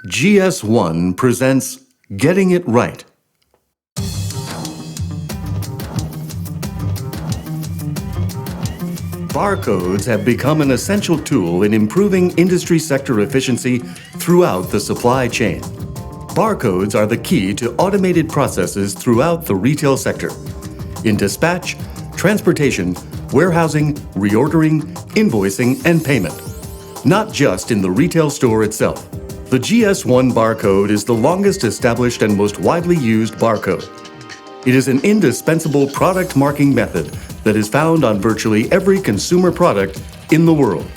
GS1 presents Getting It Right. Barcodes have become an essential tool in improving industry sector efficiency throughout the supply chain. Barcodes are the key to automated processes throughout the retail sector, in dispatch, transportation, warehousing, reordering, invoicing, and payment. Not just in the retail store itself. The GS1 barcode is the longest established and most widely used barcode. It is an indispensable product marking method that is found on virtually every consumer product in the world.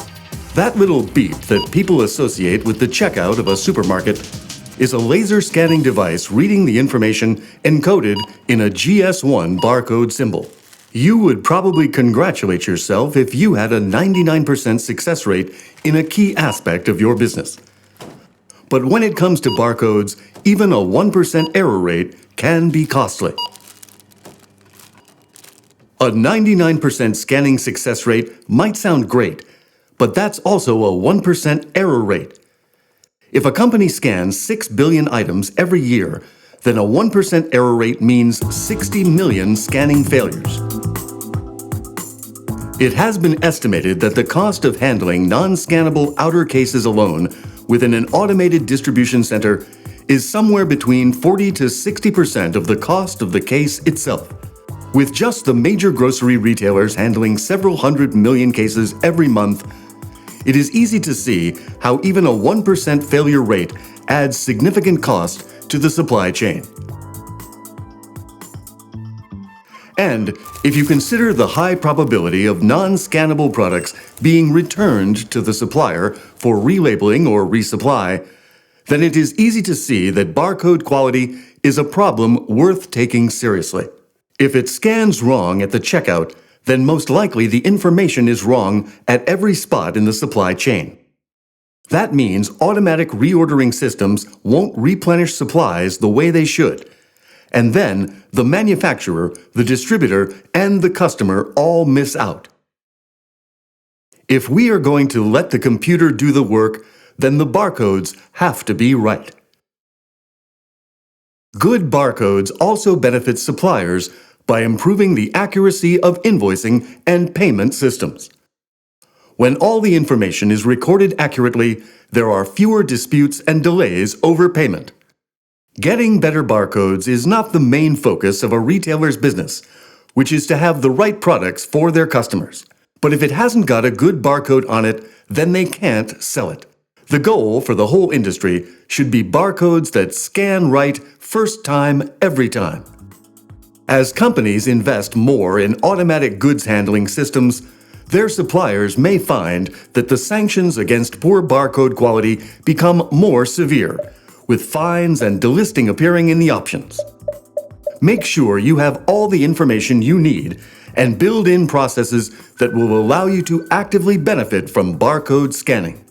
That little beep that people associate with the checkout of a supermarket is a laser scanning device reading the information encoded in a GS1 barcode symbol. You would probably congratulate yourself if you had a 99% success rate in a key aspect of your business. But when it comes to barcodes, even a 1% error rate can be costly. A 99% scanning success rate might sound great, but that's also a 1% error rate. If a company scans 6 billion items every year, then a 1% error rate means 60 million scanning failures. It has been estimated that the cost of handling non-scannable outer cases alone within an automated distribution center is somewhere between 40 to 60% of the cost of the case itself. With just the major grocery retailers handling several hundred million cases every month, it is easy to see how even a 1% failure rate adds significant cost to the supply chain. And if you consider the high probability of non-scannable products being returned to the supplier for relabeling or resupply, then it is easy to see that barcode quality is a problem worth taking seriously. If it scans wrong at the checkout, then most likely the information is wrong at every spot in the supply chain. That means automatic reordering systems won't replenish supplies the way they should. And then the manufacturer, the distributor, and the customer all miss out. If we are going to let the computer do the work, then the barcodes have to be right. Good barcodes also benefit suppliers by improving the accuracy of invoicing and payment systems. When all the information is recorded accurately, there are fewer disputes and delays over payment. Getting better barcodes is not the main focus of a retailer's business, which is to have the right products for their customers. But if it hasn't got a good barcode on it, then they can't sell it. The goal for the whole industry should be barcodes that scan right first time, every time. As companies invest more in automatic goods handling systems, their suppliers may find that the sanctions against poor barcode quality become more severe, with fines and delisting appearing in the options. Make sure you have all the information you need and build in processes that will allow you to actively benefit from barcode scanning.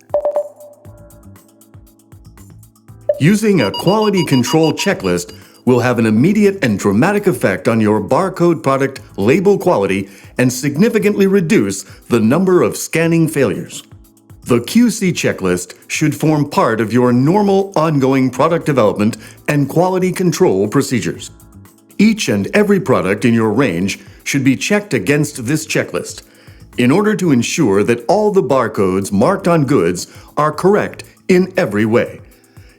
Using a quality control checklist will have an immediate and dramatic effect on your barcode product label quality and significantly reduce the number of scanning failures. The QC checklist should form part of your normal ongoing product development and quality control procedures. Each and every product in your range should be checked against this checklist in order to ensure that all the barcodes marked on goods are correct in every way: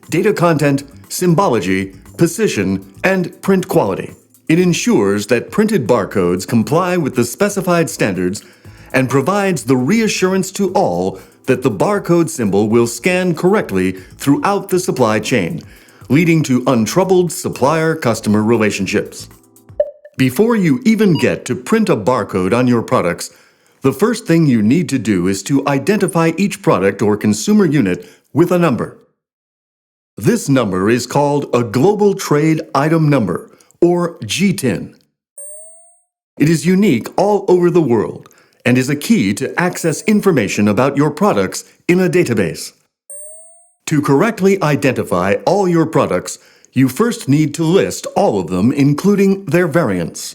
data content, symbology, position, and print quality. It ensures that printed barcodes comply with the specified standards and provides the reassurance to all that the barcode symbol will scan correctly throughout the supply chain, leading to untroubled supplier-customer relationships. Before you even get to print a barcode on your products, the first thing you need to do is to identify each product or consumer unit with a number. This number is called a Global Trade Item Number, or GTIN. It is unique all over the world and is a key to access information about your products in a database. To correctly identify all your products, you first need to list all of them, including their variants.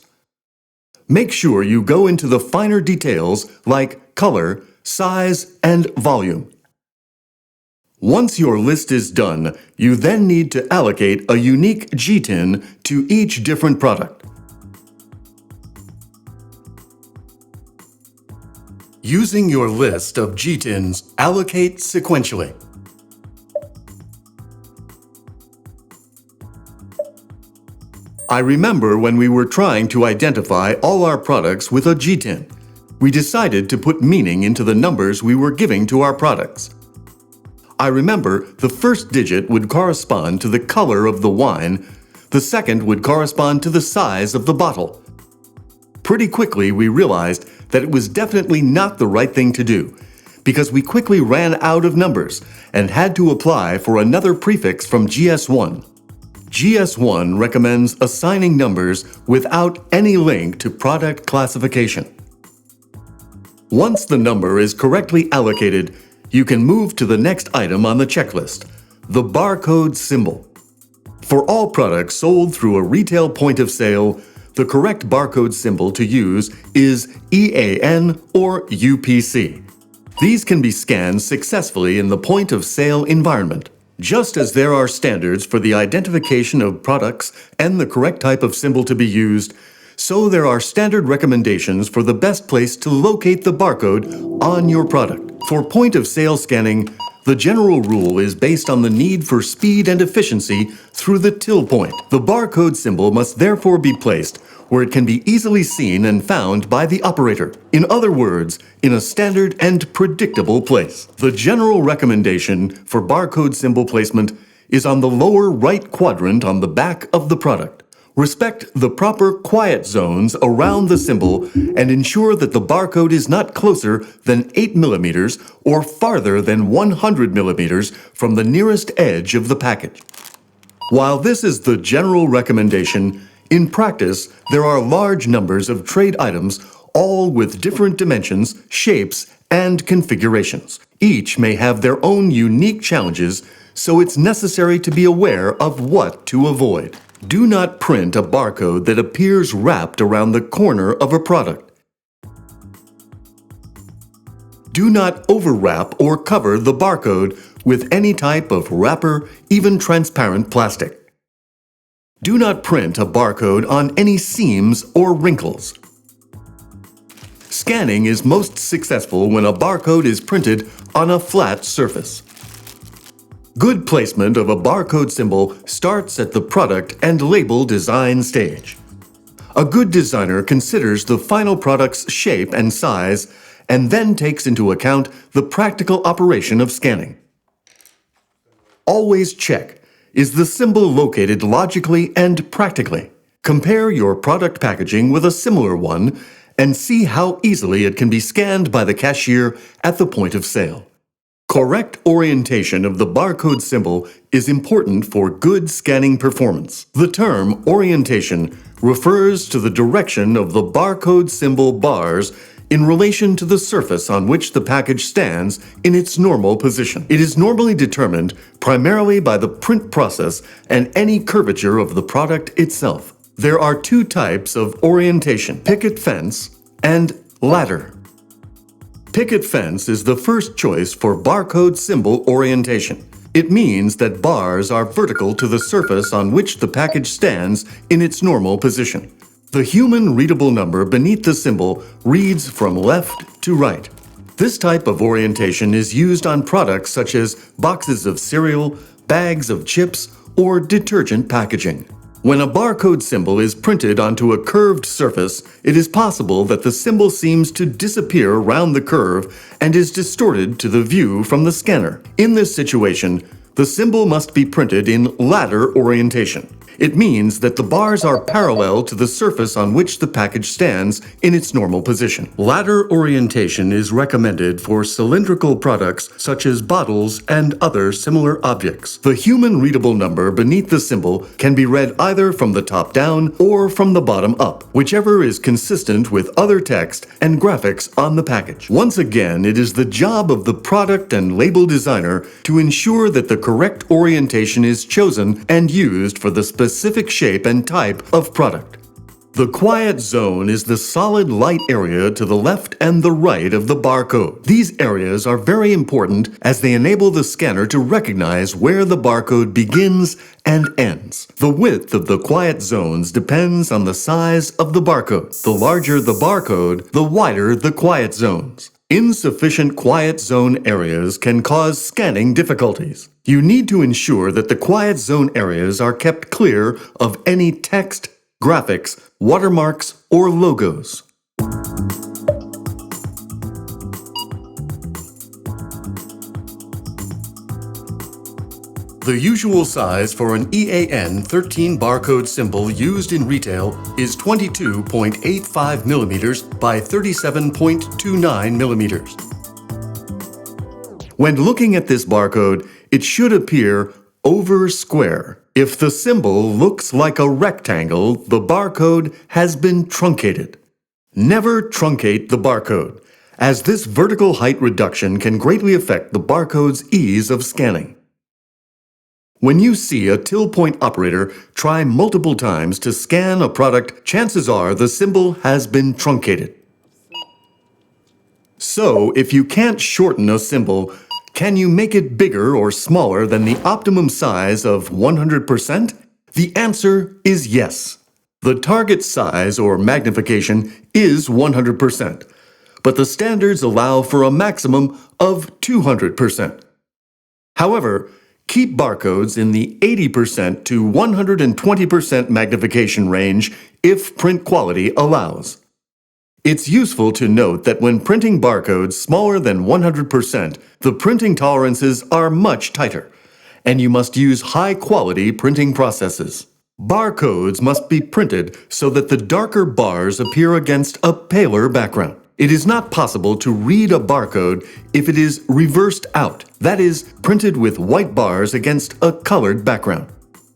Make sure you go into the finer details like color, size, and volume. Once your list is done, you then need to allocate a unique GTIN to each different product. Using your list of GTINs, allocate sequentially. I remember when we were trying to identify all our products with a GTIN. We decided to put meaning into the numbers we were giving to our products. I remember the first digit would correspond to the color of the wine, the second would correspond to the size of the bottle. Pretty quickly we realized that it was definitely not the right thing to do, because we quickly ran out of numbers and had to apply for another prefix from GS1. GS1 recommends assigning numbers without any link to product classification. Once the number is correctly allocated, you can move to the next item on the checklist, the barcode symbol. For all products sold through a retail point of sale, the correct barcode symbol to use is EAN or UPC. These can be scanned successfully in the point of sale environment. Just as there are standards for the identification of products and the correct type of symbol to be used, so there are standard recommendations for the best place to locate the barcode on your product. For point-of-sale scanning, the general rule is based on the need for speed and efficiency through the till point. The barcode symbol must therefore be placed where it can be easily seen and found by the operator. In other words, in a standard and predictable place. The general recommendation for barcode symbol placement is on the lower right quadrant on the back of the product. Respect the proper quiet zones around the symbol and ensure that the barcode is not closer than 8 millimeters or farther than 100 millimeters from the nearest edge of the package. While this is the general recommendation, in practice, there are large numbers of trade items, all with different dimensions, shapes, and configurations. Each may have their own unique challenges, so it's necessary to be aware of what to avoid. Do not print a barcode that appears wrapped around the corner of a product. Do not overwrap or cover the barcode with any type of wrapper, even transparent plastic. Do not print a barcode on any seams or wrinkles. Scanning is most successful when a barcode is printed on a flat surface. Good placement of a barcode symbol starts at the product and label design stage. A good designer considers the final product's shape and size and then takes into account the practical operation of scanning. Always check, is the symbol located logically and practically? Compare your product packaging with a similar one and see how easily it can be scanned by the cashier at the point of sale. Correct orientation of the barcode symbol is important for good scanning performance. The term orientation refers to the direction of the barcode symbol bars in relation to the surface on which the package stands in its normal position. It is normally determined primarily by the print process and any curvature of the product itself. There are two types of orientation: picket fence and ladder. Picket fence is the first choice for barcode symbol orientation. It means that bars are vertical to the surface on which the package stands in its normal position. The human readable number beneath the symbol reads from left to right. This type of orientation is used on products such as boxes of cereal, bags of chips, or detergent packaging. When a barcode symbol is printed onto a curved surface, it is possible that the symbol seems to disappear around the curve and is distorted to the view from the scanner. In this situation, the symbol must be printed in ladder orientation. It means that the bars are parallel to the surface on which the package stands in its normal position. Ladder orientation is recommended for cylindrical products such as bottles and other similar objects. The human readable number beneath the symbol can be read either from the top down or from the bottom up, whichever is consistent with other text and graphics on the package. Once again, it is the job of the product and label designer to ensure that the correct orientation is chosen and used for the specific shape and type of product. The quiet zone is the solid light area to the left and the right of the barcode. These areas are very important as they enable the scanner to recognize where the barcode begins and ends. The width of the quiet zones depends on the size of the barcode. The larger the barcode, the wider the quiet zones. Insufficient quiet zone areas can cause scanning difficulties. You need to ensure that the quiet zone areas are kept clear of any text, graphics, watermarks, or logos. The usual size for an EAN 13 barcode symbol used in retail is 22.85 millimeters by 37.29 millimeters. When looking at this barcode, it should appear over square. If the symbol looks like a rectangle, the barcode has been truncated. Never truncate the barcode, as this vertical height reduction can greatly affect the barcode's ease of scanning. When you see a till point operator try multiple times to scan a product, chances are the symbol has been truncated. So, if you can't shorten a symbol, can you make it bigger or smaller than the optimum size of 100%? The answer is yes. The target size or magnification is 100%, but the standards allow for a maximum of 200%. However, keep barcodes in the 80% to 120% magnification range if print quality allows. It's useful to note that when printing barcodes smaller than 100%, the printing tolerances are much tighter, and you must use high-quality printing processes. Barcodes must be printed so that the darker bars appear against a paler background. It is not possible to read a barcode if it is reversed out, that is, printed with white bars against a colored background.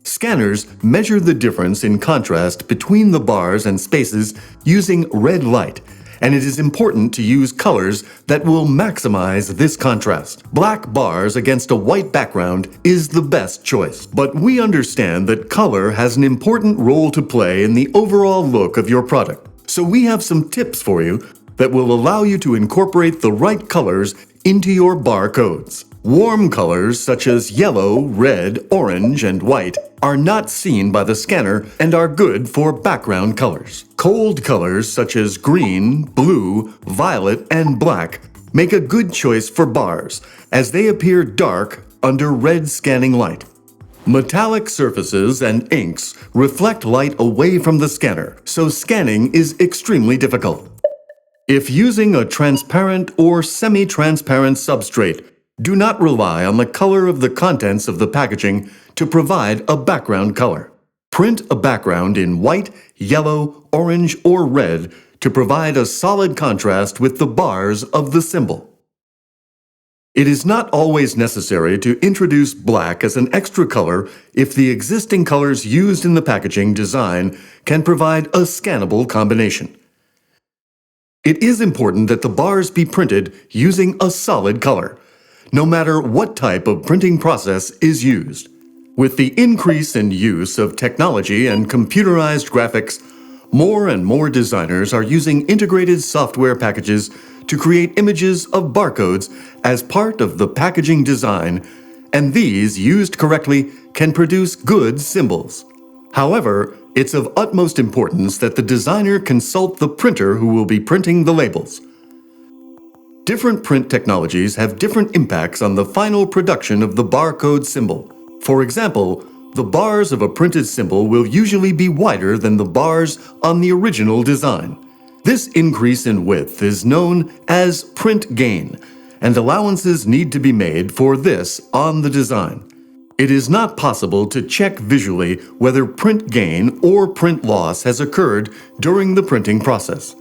Scanners measure the difference in contrast between the bars and spaces using red light, and it is important to use colors that will maximize this contrast. Black bars against a white background is the best choice, but we understand that color has an important role to play in the overall look of your product. So we have some tips for you that will allow you to incorporate the right colors into your barcodes. Warm colors such as yellow, red, orange, and white are not seen by the scanner and are good for background colors. Cold colors such as green, blue, violet, and black make a good choice for bars, as they appear dark under red scanning light. Metallic surfaces and inks reflect light away from the scanner, so scanning is extremely difficult. If using a transparent or semi-transparent substrate, do not rely on the color of the contents of the packaging to provide a background color. Print a background in white, yellow, orange, or red to provide a solid contrast with the bars of the symbol. It is not always necessary to introduce black as an extra color if the existing colors used in the packaging design can provide a scannable combination. It is important that the bars be printed using a solid color, no matter what type of printing process is used. With the increase in use of technology and computerized graphics, more and more designers are using integrated software packages to create images of barcodes as part of the packaging design, and these, used correctly, can produce good symbols. However, it's of utmost importance that the designer consult the printer who will be printing the labels. Different print technologies have different impacts on the final production of the barcode symbol. For example, the bars of a printed symbol will usually be wider than the bars on the original design. This increase in width is known as print gain, and allowances need to be made for this on the design. It is not possible to check visually whether print gain or print loss has occurred during the printing process.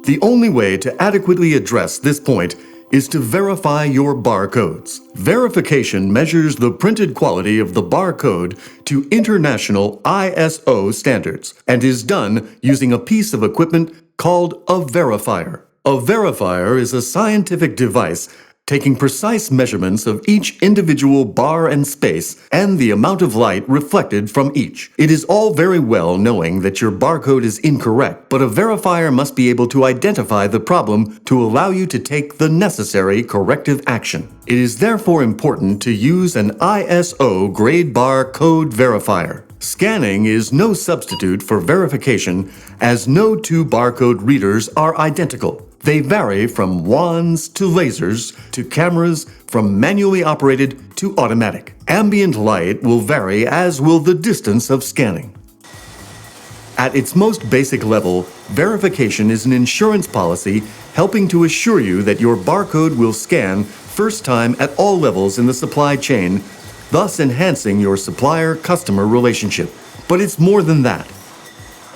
The only way to adequately address this point is to verify your barcodes. Verification measures the printed quality of the barcode to international ISO standards and is done using a piece of equipment called a verifier. A verifier is a scientific device taking precise measurements of each individual bar and space and the amount of light reflected from each. It is all very well knowing that your barcode is incorrect, but a verifier must be able to identify the problem to allow you to take the necessary corrective action. It is therefore important to use an ISO grade bar code verifier. Scanning is no substitute for verification, as no two barcode readers are identical. They vary from wands to lasers to cameras, from manually operated to automatic. Ambient light will vary, as will the distance of scanning. At its most basic level, verification is an insurance policy helping to assure you that your barcode will scan first time at all levels in the supply chain, thus enhancing your supplier-customer relationship. But it's more than that.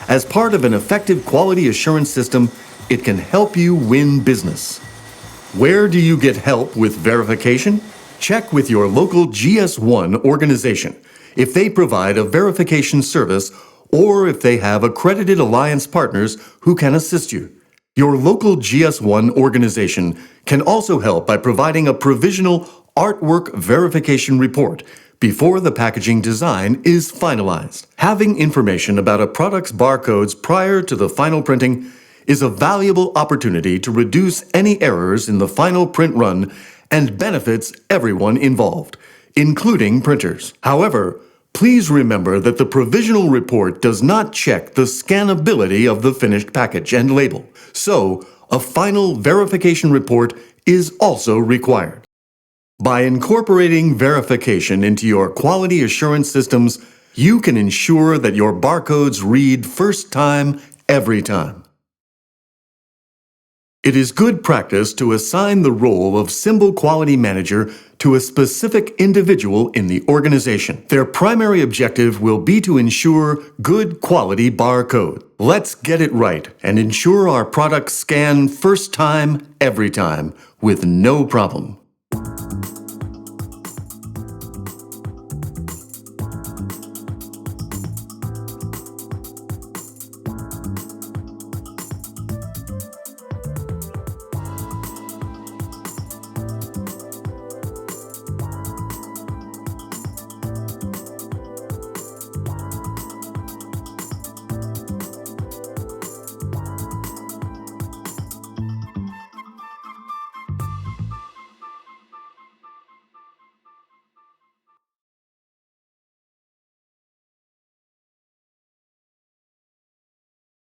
As part of an effective quality assurance system, it can help you win business. Where do you get help with verification? Check with your local GS1 organization if they provide a verification service or if they have accredited alliance partners who can assist you. Your local GS1 organization can also help by providing a provisional artwork verification report before the packaging design is finalized. Having information about a product's barcodes prior to the final printing is a valuable opportunity to reduce any errors in the final print run and benefits everyone involved, including printers. However, please remember that the provisional report does not check the scannability of the finished package and label, so a final verification report is also required. By incorporating verification into your quality assurance systems, you can ensure that your barcodes read first time, every time. It is good practice to assign the role of symbol quality manager to a specific individual in the organization. Their primary objective will be to ensure good quality barcode. Let's get it right and ensure our products scan first time, every time, with no problem.